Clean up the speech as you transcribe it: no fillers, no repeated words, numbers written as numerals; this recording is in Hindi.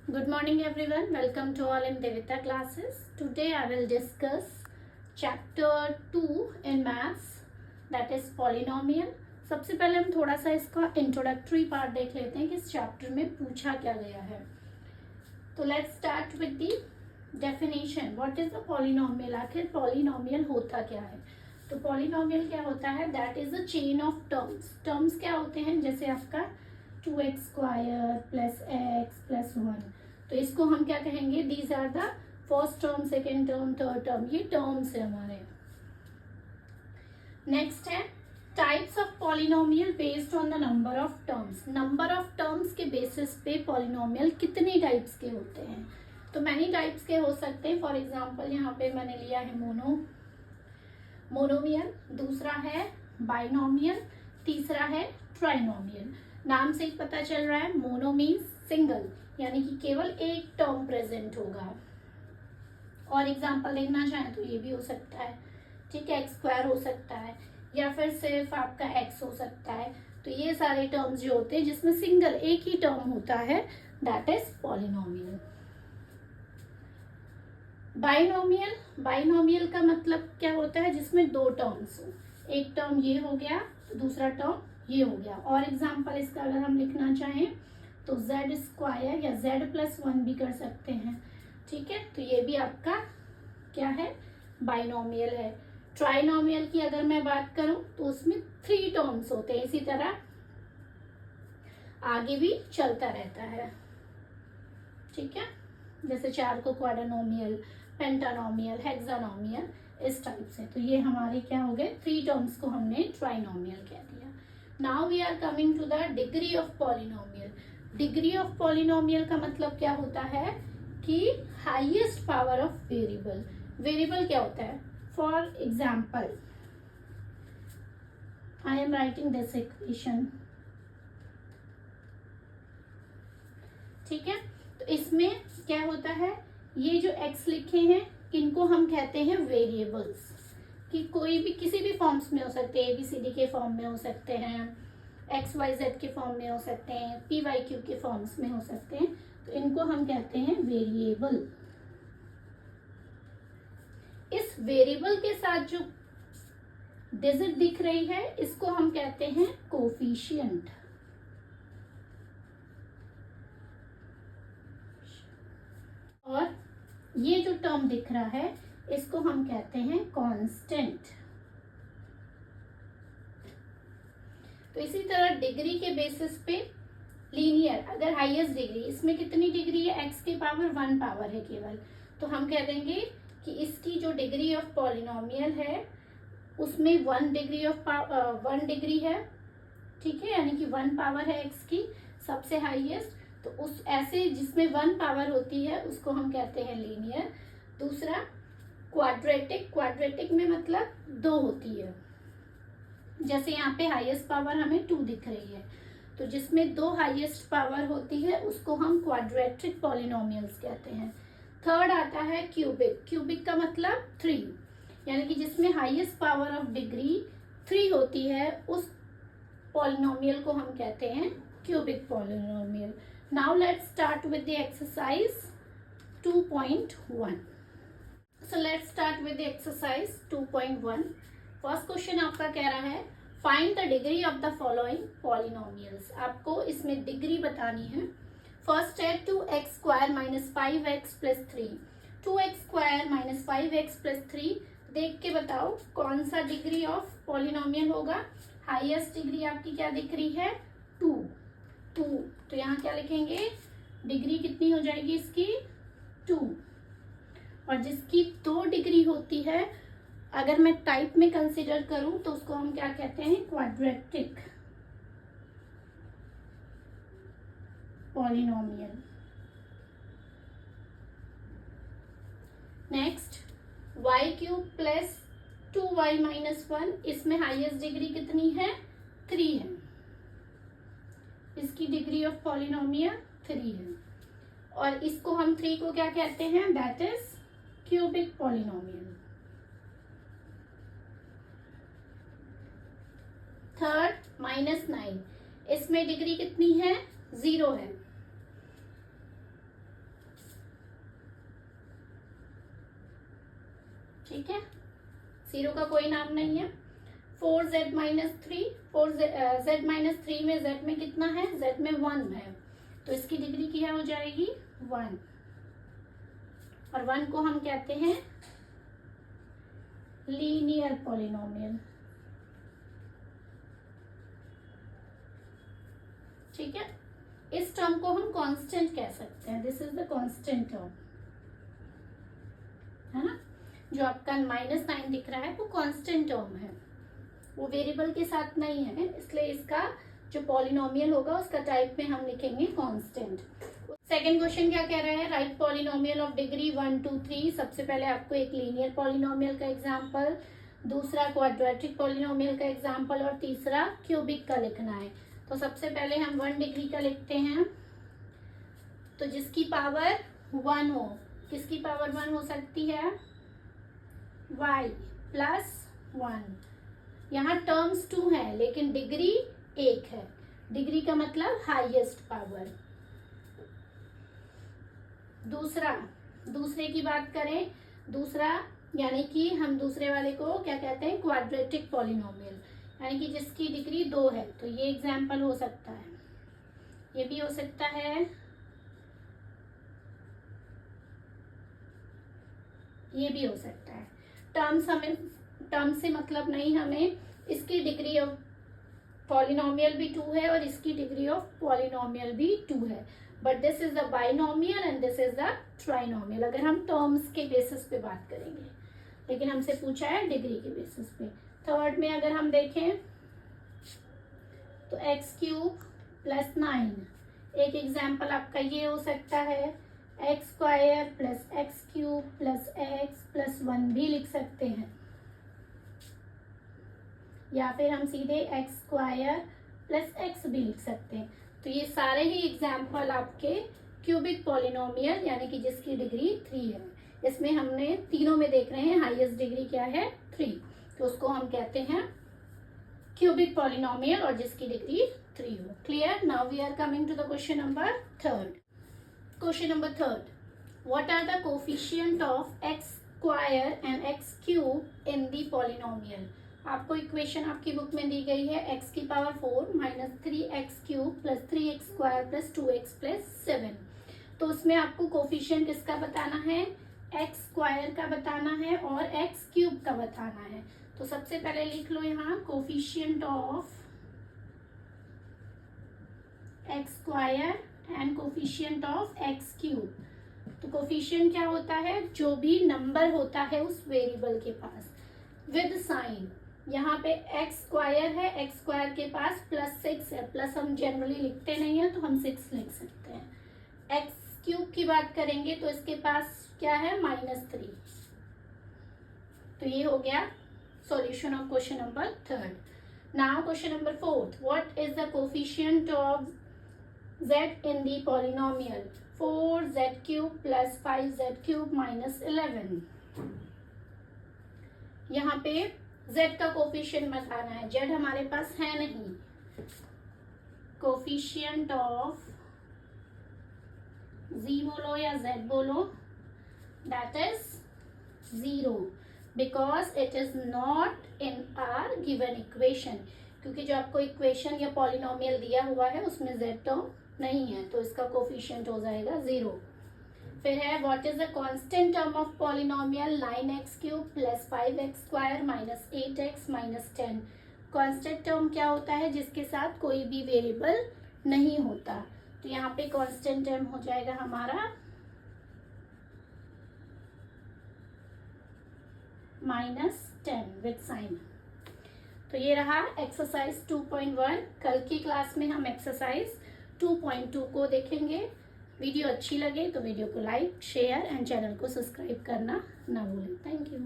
Good morning everyone. Welcome to all in Devita classes. Today I will discuss chapter 2 in maths, that is polynomial. सबसे पहले हम थोड़ा सा इसका इंट्रोडक्टरी पार्ट देख लेते हैं कि इस चैप्टर में पूछा क्या गया है. तो let's start with the definition. What is the polynomial. आखिर पॉलिनोमियल होता क्या है. तो पॉलिनोमियल क्या होता है. That is a chain of terms. Terms क्या होते हैं, जैसे आपका 2x² प्लस एक्स प्लस 1. तो इसको हम क्या कहेंगे, these are the first term, second term, third term, ये टर्म्स है हमारे. नेक्स्ट है types of polynomial based on the number of terms. Number of terms के बेसिस पे पॉलिनोमियल कितने टाइप्स के होते हैं. तो मैनी टाइप्स के हो सकते हैं. फॉर एग्जाम्पल यहाँ पे मैंने लिया है मोनोमियल, दूसरा है बाइनोमियल, तीसरा है ट्राइनोमियल. नाम से ही पता चल रहा है, मोनो मीन्स सिंगल, यानी कि केवल एक टर्म प्रेजेंट होगा. और एग्जांपल देखना चाहें तो ये भी हो सकता है, ठीक है, x² हो सकता है, या फिर सिर्फ आपका x हो सकता है. तो ये सारे टर्म्स जो होते हैं जिसमें सिंगल एक ही टर्म होता है, दैट इज पॉलिनोमियल. बाइनोमियल का मतलब क्या होता है, जिसमें दो टर्म्स हो. एक टर्म ये हो गया तो दूसरा टर्म ये हो गया. और एग्जांपल इसका अगर हम लिखना चाहें तो z² या z+1 भी कर सकते हैं, ठीक है. तो ये भी आपका क्या है, बाइनोमियल है. ट्राइनोमियल की अगर मैं बात करूं तो उसमें 3 टर्म्स होते हैं. इसी तरह आगे भी चलता रहता है, ठीक है. जैसे 4 को क्वाड्रोनोमियल, पेंटानोमियल, हेक्सानोमियल, इस टाइप से. तो ये हमारे क्या हो गए, 3 टर्म्स को हमने ट्राइनोमियल कह दिया. Now we are coming to the degree of polynomial. Degree of polynomial का मतलब क्या होता है कि highest power of variable. Variable क्या होता है, for example I am writing this equation, ठीक है. तो इसमें क्या होता है, ये जो x लिखे हैं इनको हम कहते हैं वेरिएबल्स. कि कोई भी किसी भी फॉर्म्स में हो सकते हैं, ABCD के फॉर्म में हो सकते हैं, XYZ के फॉर्म में हो सकते हैं, PYQ के फॉर्म्स में हो सकते हैं. तो इनको हम कहते हैं वेरिएबल. इस वेरिएबल के साथ जो डिजिट दिख रही है इसको हम कहते हैं कोफिशिएंट. और ये जो टर्म दिख रहा है इसको हम कहते हैं कांस्टेंट. तो इसी तरह डिग्री के बेसिस पे लीनियर, अगर हाईएस्ट डिग्री, इसमें कितनी डिग्री है, x की पावर 1 पावर है केवल, तो हम कह देंगे कि इसकी जो डिग्री ऑफ पॉलिनोमियल है उसमें 1 डिग्री है, ठीक है. यानी कि 1 पावर है x की, सबसे हाईएस्ट. तो उस ऐसे जिसमें 1 पावर होती है उसको हम कहते हैं लीनियर. दूसरा क्वाड्रेटिक. क्वाड्रेटिक में मतलब 2 होती है. जैसे यहाँ पे हाईएस्ट पावर हमें 2 दिख रही है, तो जिसमें 2 हाईएस्ट पावर होती है उसको हम क्वाड्रेटिक पॉलिनोमियल्स कहते हैं. थर्ड आता है क्यूबिक. क्यूबिक का मतलब 3, यानी कि जिसमें हाईएस्ट पावर ऑफ डिग्री 3 होती है उस पॉलिनोमियल को हम कहते हैं cubic polynomial. Now let's start with the exercise 2.1. So let's start with the exercise 2.1. First question आपका कह रहा है find the degree of the following polynomials. आपको इसमें डिग्री बतानी है. फर्स्ट है 2x² minus 5x plus 3. 2x² minus 5x plus 3, देख के बताओ कौन सा डिग्री ऑफ पॉलिनोमियल होगा. हाईएस्ट डिग्री आपकी क्या दिख रही है, 2. तो यहाँ क्या लिखेंगे, डिग्री कितनी हो जाएगी इसकी, 2. और जिसकी 2 डिग्री होती है, अगर मैं टाइप में कंसिडर करूं तो उसको हम क्या कहते हैं, quadratic polynomial. Next y³ plus 2y minus 1, इसमें हाईएस्ट डिग्री कितनी है, 3 है. इसकी डिग्री ऑफ पॉलिनोमियल 3 है. और इसको हम 3 को क्या कहते हैं, that is cubic polynomial. Third -9, इसमें डिग्री कितनी है, 0 है. ठीक है, 0 का कोई नाम नहीं है। 4z माइनस 3, 4z माइनस 3 में z में कितना है, z में 1 है, तो इसकी डिग्री क्या हो जाएगी 1, और 1 को हम कहते हैं लीनियर पॉलिनोमियल। ठीक है, इस टर्म को हम कांस्टेंट कह सकते हैं, this is the constant term, है ना। जो आपका माइनस साइन दिख रहा है वो कांस्टेंट टर्म है, वो वेरिएबल के साथ नहीं है, इसलिए इसका जो पॉलिनोमियल होगा उसका टाइप में हम लिखेंगे कांस्टेंट। सेकंड क्वेश्चन क्या कह रहा है, राइट पॉलिनोमियल ऑफ डिग्री 1 2 3। सबसे पहले आपको एक लीनियर पॉलिनोमियल का एग्जांपल, दूसरा क्वाड्रेटिक पॉलिनोमियल का एग्जांपल और तीसरा क्यूबिक का लिखना है। तो सबसे पहले हम 1 डिग्री का लिखते हैं, तो जिसकी पावर 1 हो, किसकी पावर 1 हो सकती है, y प्लस 1। यहाँ टर्म्स 2 है लेकिन डिग्री 1 है, डिग्री का मतलब हाईएस्ट पावर। दूसरे की बात करें, दूसरा यानी कि हम दूसरे वाले को क्या कहते हैं, क्वाड्रेटिक पॉलिनोमियल, यानी कि जिसकी डिग्री 2 है। तो ये एग्जाम्पल हो सकता है, ये भी हो सकता है, ये भी हो सकता है। टर्म्स से मतलब नहीं, हमें इसकी डिग्री ऑफ पॉलिनोमियल भी 2 है और इसकी डिग्री ऑफ पॉलिनोमियल भी 2 है, but this is the binomial and this is the trinomial, अगर हम टर्म्स के बेसिस पे बात करेंगे, लेकिन हमसे पूछा है डिग्री के बेसिस पे। थर्ड में अगर हम देखें तो एक्स क्यूब प्लस 9, एक एग्जाम्पल आपका ये हो सकता है, x square plus x cube plus x plus 1 भी लिख सकते हैं, या फिर हम सीधे एक्स स्क्वायर प्लस एक्स भी लिख सकते हैं। तो ये सारे ही एग्जाम्पल आपके क्यूबिक पॉलिनोमियल यानी कि जिसकी डिग्री 3 है। इसमें हमने तीनों में देख रहे हैं हाईएस्ट डिग्री क्या है 3, तो उसको हम कहते हैं क्यूबिक पॉलिनोमियल और जिसकी डिग्री 3 हो। Clear? Now we are coming to the question number 3rd। Question number 3rd, what are the coefficient of x square and x cube in the polynomial. आपको इक्वेशन आपकी बुक में दी गई है, एक्स की power 4 minus 3x cube plus 3x square plus 2x plus 7। तो उसमें आपको कोफिशिएंट किसका बताना है, एक्स स्क्वायर का बताना है और एक्स क्यूब का बताना है। तो सबसे पहले लिख लो यहाँ coefficient of x square and coefficient of x cube. तो कोफिशिएंट क्या होता है, जो भी नंबर होता है उस वेरिएबल के पास विद साइन। यहाँ पे एक्स स्क्वायर है, एक्स स्क्वायर के पास प्लस 6 है, प्लस हम जनरली लिखते नहीं है तो हम 6 लिख सकते हैं। एक्स क्यूब की बात करेंगे तो इसके पास क्या है -3। तो ये हो गया solution of question number 3rd। Now question number 4th, what is the coefficient of z in the polynomial 4z cube plus 5z cube minus 11। यहाँ पे z का कोफिशिएंट बताना है, z हमारे पास है नहीं। कोफिशिएंट ऑफ z बोलो या z बोलो, that is 0 because it is not in our given equation। क्योंकि जो आपको इक्वेशन या पॉलिनोमियल दिया हुआ है उसमें z टर्म नहीं है, तो इसका कोफिशिएंट हो जाएगा 0। फिर है what is the constant term of polynomial 9x cube plus 5x square minus 8x minus 10। Constant term क्या होता है, जिसके साथ कोई भी वेरिएबल नहीं होता। तो यहाँ पे कांस्टेंट टर्म हो जाएगा हमारा -10 विद साइन। तो ये रहा एक्सरसाइज 2.1। कल की क्लास में हम एक्सरसाइज 2.2 को देखेंगे। वीडियो अच्छी लगे तो वीडियो को लाइक शेयर एंड चैनल को सब्सक्राइब करना ना भूलें। Thank you.